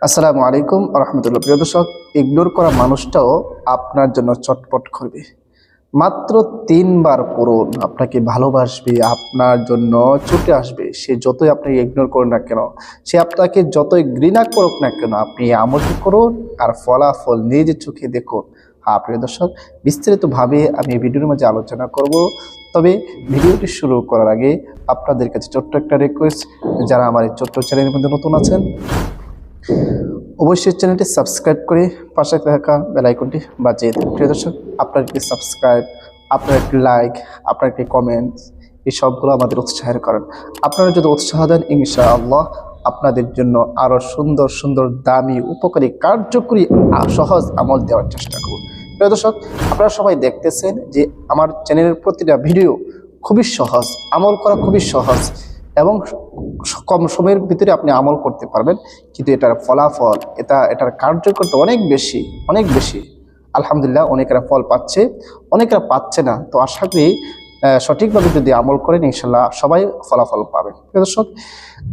আসসালামু আলাইকুম রহমতুল্লাহ। প্রিয় দর্শক, ইগনোর করা মানুষটাও আপনার জন্য চটপট করবে। মাত্র 3বার পড়ুন, আপনাকে ভালোবাসবে, আপনার জন্য ছুটে আসবে। সে যতই আপনি ইগনোর করুন না কেন, সে আপনাকে যতই ঘৃণা করুক না কেন, আপনি আমলটি করুন আর ফলাফল নিজের চোখে দেখুন। হ্যাঁ প্রিয় দর্শক, বিস্তারিতভাবে আমি এই ভিডিওর মাঝে আলোচনা করব। তবে ভিডিওটি শুরু করার আগে আপনাদের কাছে ছোট্ট একটা রিকোয়েস্ট, যারা আমার এই ছোট্ট চ্যানেলের মধ্যে নতুন আছেন অবশ্যই চ্যানেলটি সাবস্ক্রাইব করে পাশে থাকা বেল আইকনটি বাজিয়ে দিন। প্রিয় দর্শক, আপনার একটি সাবস্ক্রাইব, আপনার একটি লাইক, আপনার একটি কমেন্টস, এই সবগুলো আমাদের উৎসাহের কারণ। আপনারা যদি উৎসাহ দেন, ইনশাআল্লাহ আপনাদের জন্য আরও সুন্দর সুন্দর দামি উপকারী কার্যকরী সহজ আমল দেওয়ার চেষ্টা করব। প্রিয় দর্শক, আপনারা সবাই দেখতেছেন যে আমার চ্যানেলের প্রতিটা ভিডিও খুবই সহজ, আমল করা খুবই সহজ এবং কম সময়ের ভিতরে আপনি আমল করতে পারবেন। কিন্তু এটার ফলাফল, এটার কার্যকরতা অনেক বেশি, অনেক বেশি। আলহামদুলিল্লাহ, অনেকেরা ফল পাচ্ছে, অনেকেরা পাচ্ছে না। তো আশা করি সঠিকভাবে যদি আমল করেন, ইনশাল্লাহ সবাই ফলাফল পাবেন। দর্শক,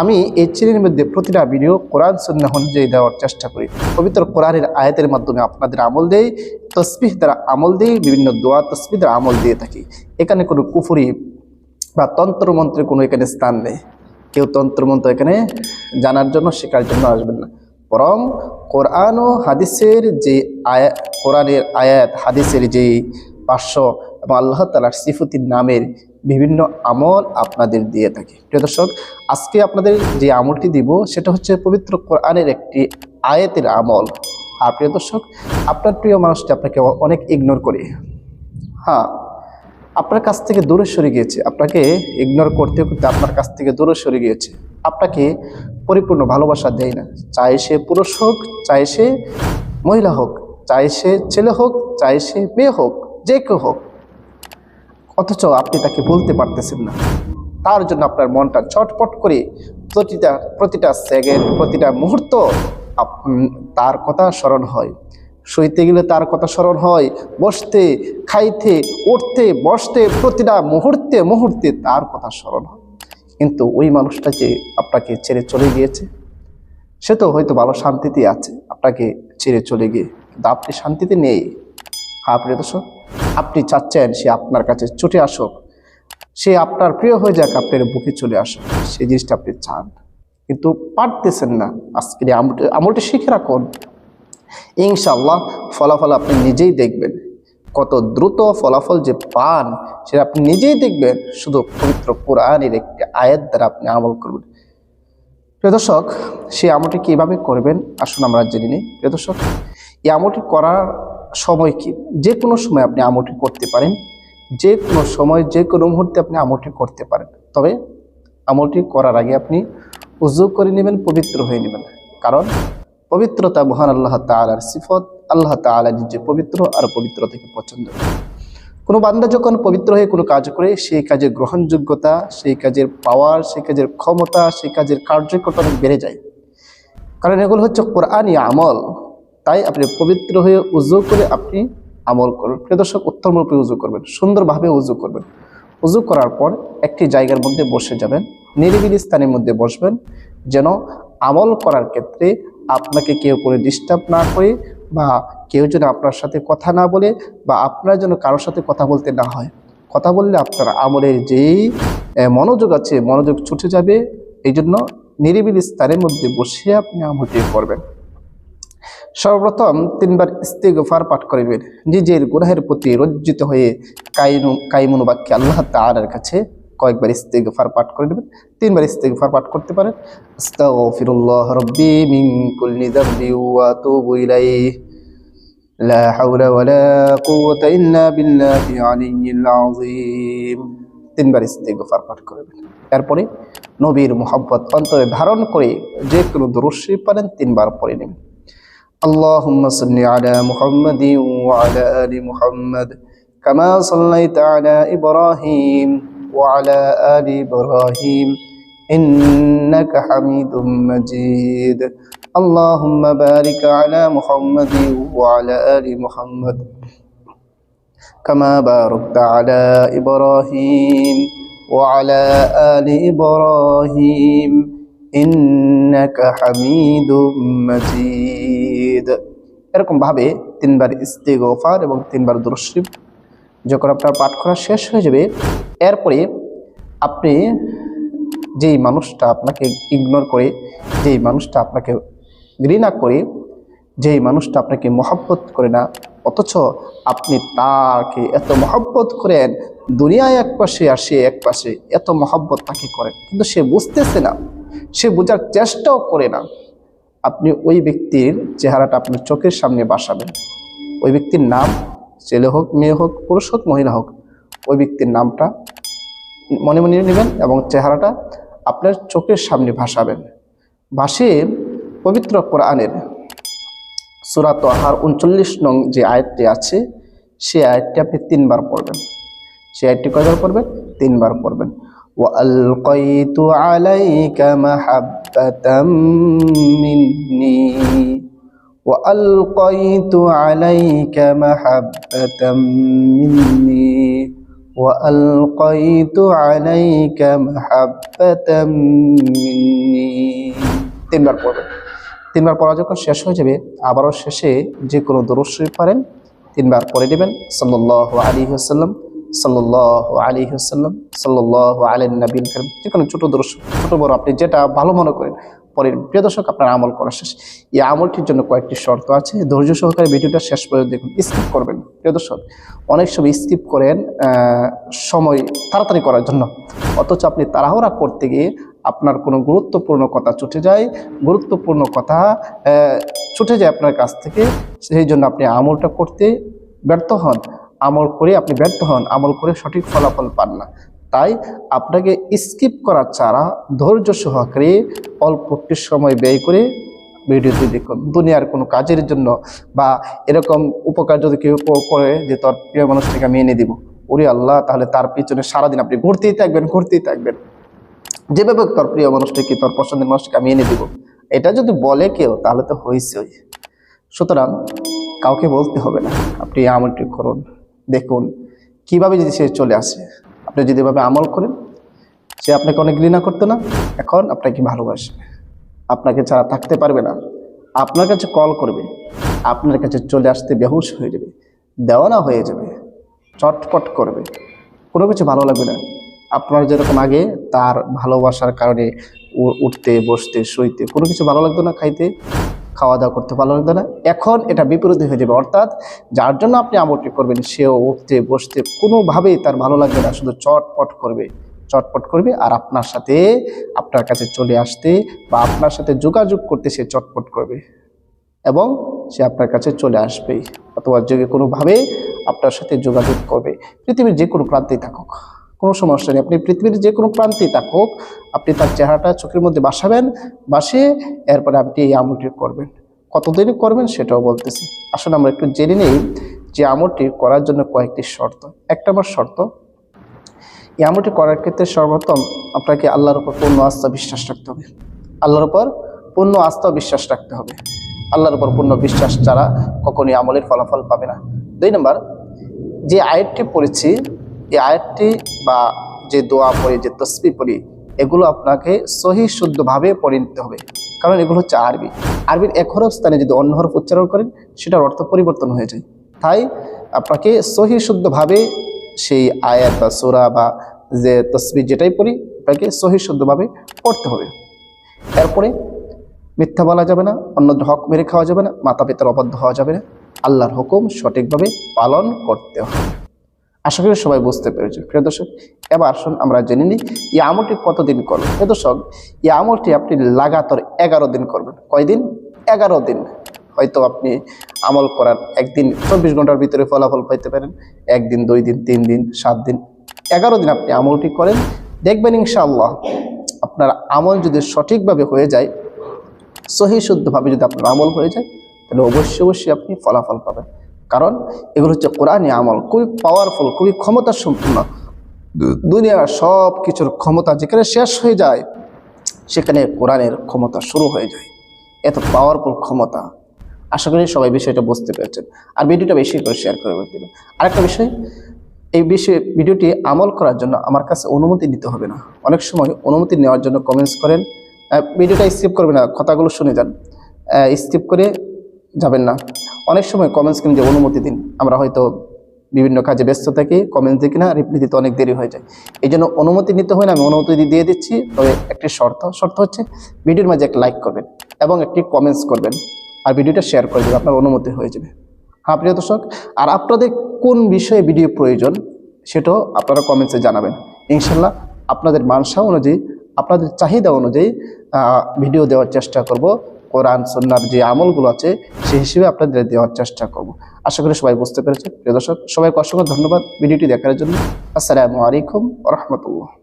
আমি এই চ্যানেলের মধ্যে প্রতিটা ভিডিও কোরআন সুন্নাহ অনুযায়ী দেওয়ার চেষ্টা করি। পবিত্র কোরআনের আয়াতের মাধ্যমে আপনাদের আমল দেই, তসবিহ দ্বারা আমল দিই, বিভিন্ন দোয়া তসবিহ দ্বারা আমল দিয়ে থাকি। এখানে কোনো কুফরি বা তন্ত্রমন্ত্রের কোনো এখানে স্থান নেই। কেউ তন্ত্রমন্ত্র এখানে জানার জন্য, শেখার জন্য আসবেন না। বরং কোরআন ও হাদিসের যে কোরআনের আয়াত, হাদিসের যে পার্শ্ব এবং আল্লাহ তাআলার সিফতির নামের বিভিন্ন আমল আপনাদের দিয়ে থাকি। প্রিয় দর্শক, আজকে আপনাদের যে আমলটি দিব সেটা হচ্ছে পবিত্র কোরআনের একটি আয়াতের আমল। আর প্রিয় দর্শক, আপনার প্রিয় মানুষটি আপনাকে অনেক ইগনোর করে, হ্যাঁ আপনার কাছ থেকে দূরে সরে গিয়েছে, আপনাকে ইগনোর করতে করতে আপনার কাছ থেকে দূরে সরে গিয়েছে, আপনাকে পরিপূর্ণ ভালোবাসা দেয় না। চাই সে পুরুষ হোক, চাই সে মহিলা হোক, চাই সে ছেলে হোক, চাই সে মেয়ে হোক, যে কেউ হোক, অথচ আপনি তাকে বলতে পারতেছেন না। তার জন্য আপনার মনটা ছটপট করে প্রতিটা সেকেন্ড, প্রতিটা মুহূর্ত তার কথা স্মরণ হয়। শুইতে গেলে তার কথা স্মরণ হয়, বসতে, খাইতে, উঠতে, বসতে, প্রতিটা মুহূর্তে মুহূর্তে তার কথা স্মরণ হয়। কিন্তু ওই মানুষটা যে আপনাকে ছেড়ে চলে গিয়েছে, সে তো হয়তো ভালো শান্তিতে আছে আপনাকে ছেড়ে চলে গিয়ে, কিন্তু আপনি শান্তিতে নেই। হ্যাঁ প্রিয় দর্শক, আপনি চাচ্ছেন সে আপনার কাছে ছুটে আসুক, সে আপনার প্রিয় হয়ে যাক, আপনার বুকে চলে আসুক, সেই জিনিসটা আপনি চান, কিন্তু পারতেছেন না। আজকে আমলটি শিখে রাখুন, ইনশাআল্লাহ ফলাফল আপনি নিজেই দেখবেন। কত দ্রুত ফলাফল যে পান সেটা আপনি নিজেই দেখবেন, শুধু পবিত্র কোরআনের একটি আয়াত দ্বারা আপনি আমল করবেন। প্রিয় দর্শক, সেই আমলটি কীভাবে করবেন আসুন আমরা জেনে নিই। প্রিয় দর্শক, এই আমলটি করার সময় কি, যে কোনো সময় আপনি আমলটি করতে পারেন, যে কোনো সময় যে কোনো মুহূর্তে আপনি আমলটি করতে পারেন। তবে আমলটি করার আগে আপনি উযু করে নেবেন, পবিত্র হয়ে নেবেন। কারণ পবিত্রতা মহান আল্লাহ তাআলার সিফত। আল্লাহ তাআলা নিজে পবিত্র আর পবিত্র থেকে পছন্দ। কোনো বান্দা যখন পবিত্র হয়ে কোনো কাজ করে, সেই কাজের গ্রহণযোগ্যতা, সেই কাজের পাওয়ার, সেই কাজের ক্ষমতা, সেই কাজের কার্যকরতা অনেক বেড়ে যায়। কারণ এগুলো হচ্ছে কোরআনী আমল। তাই আপনি পবিত্র হয়ে উযু করে আপনি আমল করুন। প্রিয় দর্শক, উত্তমরূপে উযু করবেন, সুন্দরভাবে উযু করবেন। উযু করার পর একটি জায়গার মধ্যে বসে যাবেন, নিরিবিলি স্থানের মধ্যে বসবেন, যেন আমল করার ক্ষেত্রে আপনাকে কেউ করে ডিস্টার্ব না করে, বা কেউ যেন আপনার সাথে কথা না বলে, বা আপনার যেন কারোর সাথে কথা বলতে না হয়। কথা বললে আপনার আমলের যেই মনোযোগ আছে, মনোযোগ ছুটে যাবে। এই জন্য নিরিবিলি স্থানের মধ্যে বসে আপনি আমলটি করবেন। সর্বপ্রথম 3বার ইস্তিগফার পাঠ করিবেন, নিজের গুনাহের প্রতি লজ্জিত হয়ে কাইমুন বাক্যে আল্লাহ তাআলার কাছে কয়েকবার ইস্তিগফার পাঠ করে নেবেন। 3বার ইস্তিগফার পাঠ করতে পারেন। আস্তাগফিরুল্লাহ রাব্বি মিন কুল্লি যামবি ওয়া আতুবু ইলাইহি লা হাওলা ওয়ালা কুওয়াতা ইল্লা বিল্লাহি আলিয়্যিল আযীম। 3বার ইস্তিগফার পাঠ করবেন। এরপরে নবীর মুহাব্বত অন্তরে ধারণ করে যে কোনো দরুদ শরীফ পড়েন, 3বার পড়ে নেবেন। اللهم صل على محمد وعلى آل محمد كما صليت على إبراهيم وعلى آل إبراهيم إنك حميد مجيد اللهم بارك على محمد وعلى آل محمد كما باركت على إبراهيم وعلى آل إبراهيم ইন্নাকা হামিদুম মাজিদ। এরকম ভাবে 3 বার ইস্তিগফার এবং 3 বার দুরূদ শরীফ যখন আপনার পাঠ করা শেষ হয়ে যাবে, এরপরে আপনি যেই মানুষটা আপনাকে ইগনোর করে, যেই মানুষটা আপনাকে ঘৃণা করে, যেই মানুষটা আপনাকে মহব্বত করে না, অথচ আপনি তাকে এত মহব্বত করেন, দুনিয়ায় এক পাশে আর সে এক পাশে, এত মহব্বত তাকে করেন, কিন্তু সে বুঝতেছে না, সে বোঝার চেষ্টাও করে না। আপনি ওই ব্যক্তির চেহারাটা আপনার চোখের সামনে বাসাবেন। ওই ব্যক্তির নাম, ছেলে হোক, মেয়ে হোক, পুরুষ হোক, মহিলা হোক, ওই ব্যক্তির নামটা মনে মনে নেবেন এবং চেহারাটা আপনার চোখের সামনে ভাসাবেন। ভাসিয়ে পবিত্র কোরআনের সূরা তাহার 39 নং যে আয়াতটি আছে, সেই আয়াতটি আপনি 3 বার পড়বেন। সেই আয়াতটি কয়বার পড়বেন? 3 বার পড়বেন। ওয়ালকাইতু আলাইকা মাহাব্বাতাম মিন্নি, ওয়ালকাইতু আলাইকা মাহাব্বাতাম মিন্নি, ওয়ালকাইতু আলাইকা মাহাব্বাতাম মিন্নি। 3 বার পড়বেন। 3 বার পড়া যখন শেষ হয়ে যাবে, আবারও শেষে যে কোনো দুরূদ শরীফ পারেন 3 বার পড়ে নেবেন। সাল্লাল্লাহু আলাইহি ওয়াসাল্লাম, সাল্লাল্লাহু আলাইহি ওয়াসাল্লাম, সাল্লাল্লাহু আলাইহি নবীল কারীম। যে কোনো ছোট দুরূদ, ছোট বড় আপনি যেটা ভালো মনে করেন পড়েন। প্রিয় দর্শক, আপনার আমল করা শেষ। এই আমলটির জন্য কয়েকটি শর্ত আছে, ধৈর্য সহকারে ভিডিওটা শেষ পর্যন্ত দেখুন, স্কিপ করবেন। প্রিয় দর্শক, অনেক সময় স্কিপ করেন সময় তাড়াতাড়ি করার জন্য, অথচ আপনি তাড়াহুড়া করতে গিয়ে আপনার কোনো গুরুত্বপূর্ণ কথা ছুটে যায়, গুরুত্বপূর্ণ কথা ছুটে যায় আপনার কাছ থেকে। সেই জন্য আপনি আমলটা করতে ব্যর্থ হন, আমল করে আপনি ব্যর্থ হন, আমল করে সঠিক ফলাফল পান না। তাই আপনাকে স্কিপ করা ছাড়া ধৈর্য সহকারে অল্প একটু সময় ব্যয় করে ভিডিওটি দেখুন। দুনিয়ার কোনো কাজের জন্য বা এরকম উপকার যদি কেউ করে যে তোর প্রিয় মানুষটাকে আমি এনে দিব, ওরে আল্লাহ, তাহলে তার পিছনে সারাদিন আপনি ঘুরতেই থাকবেন, ঘুরতেই থাকবেন। যেভাবে তোর প্রিয় মানুষটাকে, তোর পছন্দের মানুষটাকে আমি এনে দিব, এটা যদি বলে কেউ তাহলে তো হয়েছেই। সুতরাং কাউকে বলতে হবে না, আপনি এই আমলটি করুন, দেখুন কিভাবে যদি সে চলে আসে। আপনি যদি এভাবে আমল করেন, সে আপনাকে অনেক ঘৃণা করতো না, এখন আপনাকে ভালোবাসে, আপনাকে ছাড়া থাকতে পারবে না, আপনার কাছে কল করবে, আপনার কাছে চলে আসতে বেহুশ হয়ে যাবে, দেওয়ানা হয়ে যাবে, চটপট করবে, কোনো কিছু ভালো লাগবে না। আপনার যেরকম আগে তার ভালোবাসার কারণে উঠতে, বসতে, শুইতে কোনো কিছু ভালো লাগতো না, খাইতে, খাওয়া দাওয়া করতে ভালো লাগতো না, এখন এটা বিপরীত হয়ে যাবে। অর্থাৎ যার জন্য আপনি আমলটি করবেন, সেও উঠতে, বসতে কোনোভাবেই তার ভালো লাগবে না, শুধু চটপট করবে, চটপট করবে। আর আপনার সাথে, আপনার কাছে চলে আসতে বা আপনার সাথে যোগাযোগ করতে সে চটপট করবে এবং সে আপনার কাছে চলে আসবেই, অথবা যে কোনোভাবে আপনার সাথে যোগাযোগ করবে। পৃথিবীর যে কোনো প্রান্তেই থাকুক, কোনো সমস্যা নেই, আপনি পৃথিবীর যে কোনো প্রান্তেই থাকুক, আপনি তার চেহারাটা চোখের মধ্যে বাসাবেন, বাসিয়ে এরপরে আপনি এই আমলটি করবেন। কতদিন করবেন সেটাও বলতেছি। আসলে আমরা একটু জেনে নেই যে আমলটি করার জন্য কয়েকটি শর্ত। 1 নম্বর শর্ত, এই আমলটি করার ক্ষেত্রে সর্বপ্রথম আপনাকে আল্লাহর উপর পূর্ণ আস্থা বিশ্বাস রাখতে হবে। আল্লাহর উপর পূর্ণ আস্থা বিশ্বাস রাখতে হবে। আল্লাহর উপর পূর্ণ বিশ্বাস ছাড়া কখনোই আমলের ফলাফল পাবে না। 2 নম্বর, যে আয়াতটি পড়েছি, এই আয়াতটি বা যে দোয়া পড়ি, যে তসবিহ পড়ি, এগুলো আপনাকে সহি শুদ্ধভাবে পড়ে নিতে হবে। কারণ এগুলো হচ্ছে আরবি। আরবির এক হরফ স্থানে যদি অন্য হরফ উচ্চারণ করেন, সেটার অর্থ পরিবর্তন হয়ে যায়। তাই আপনাকে সহি শুদ্ধভাবে সেই আয়াত বা সূরা বা যে তসবিহ যেটাই পড়ি, আপনাকে সহি শুদ্ধভাবে পড়তে হবে। এরপরে মিথ্যা বলা যাবে না, অন্যদের হক মেরে খাওয়া যাবে না, মাতা পিতার অবাধ্য হওয়া যাবে না, আল্লাহর হুকুম সঠিকভাবে পালন করতে হবে। আশা করি সবাই বুঝতে পেরেছে। প্রিয় দর্শক, এবার আসুন আমরা জেনে নিই এই আমলটি কতদিন করবেন। প্রিয় দর্শক, এই আমলটি আপনি লাগাতার 11 দিন করবেন। কয়দিন? 11 দিন। হয়তো আপনি আমল করার একদিন 24 ঘন্টার ভিতরে ফলাফল পাইতে পারেন, 1 দিন, 2 দিন, 3 দিন, 7 দিন, 11 দিন আপনি আমলটি করেন, দেখবেন ইনশাআল্লাহ আপনার আমল যদি সঠিকভাবে হয়ে যায়, সহি শুদ্ধভাবে যদি আপনার আমল হয়ে যায়, তাহলে অবশ্যই অবশ্যই আপনি ফলাফল পাবেন। কারণ এগুলো হচ্ছে কোরআনী আমল, খুবই পাওয়ারফুল, খুবই ক্ষমতা সম্পূর্ণ। দুনিয়ার সব কিছুর ক্ষমতা যেখানে শেষ হয়ে যায়, সেখানে কোরআনের ক্ষমতা শুরু হয়ে যায়। এত পাওয়ারফুল ক্ষমতা। আশা করি সবাই বিষয়টা বুঝতে পেরেছেন। আর ভিডিওটা বেশি করে শেয়ার করে দেবেন। আরেকটা বিষয়, এই বিষয়ে ভিডিওটি আমল করার জন্য আমার কাছে অনুমতি নিতে হবে না। অনেক সময় অনুমতি নেওয়ার জন্য কমেন্টস করেন, ভিডিওটা স্কিপ করবেন না, কথাগুলো শুনে যান, স্কিপ করে যাবেন না। অনেক সময় কমেন্টস কিন্তু যে অনুমতি দিন, আমরা হয়তো বিভিন্ন কাজে ব্যস্ত থাকি, কমেন্টস দেখি না, রিপ্লাই দিতে অনেক দেরি হয়ে যায়। এই জন্য অনুমতি নিতে হয় না, আমি অনুমতি দিয়ে দিচ্ছি। তবে একটি শর্ত হচ্ছে ভিডিওর মাঝে একটা লাইক করবেন এবং একটি কমেন্টস করবেন, আর ভিডিওটা শেয়ার করে দেবেন, আপনার অনুমতি হয়ে যাবে। হ্যাঁ প্রিয় দর্শক, আর আপনাদের কোন বিষয়ে ভিডিও প্রয়োজন সেটাও আপনারা কমেন্টসে জানাবেন। ইনশাল্লাহ আপনাদের মানসা অনুযায়ী, আপনাদের চাহিদা অনুযায়ী ভিডিও দেওয়ার চেষ্টা করব। কোরআন সুন্নাহর যে আমলগুলো আছে সেই হিসেবে আপনাদের দেওয়ার চেষ্টা করব। আশা করি সবাই বুঝতে পেরেছেন। প্রিয় দর্শক, সবাইকে অসংখ্য ধন্যবাদ ভিডিওটি দেখার জন্য। আসসালামু আলাইকুম ওয়া রাহমাতুল্লাহ।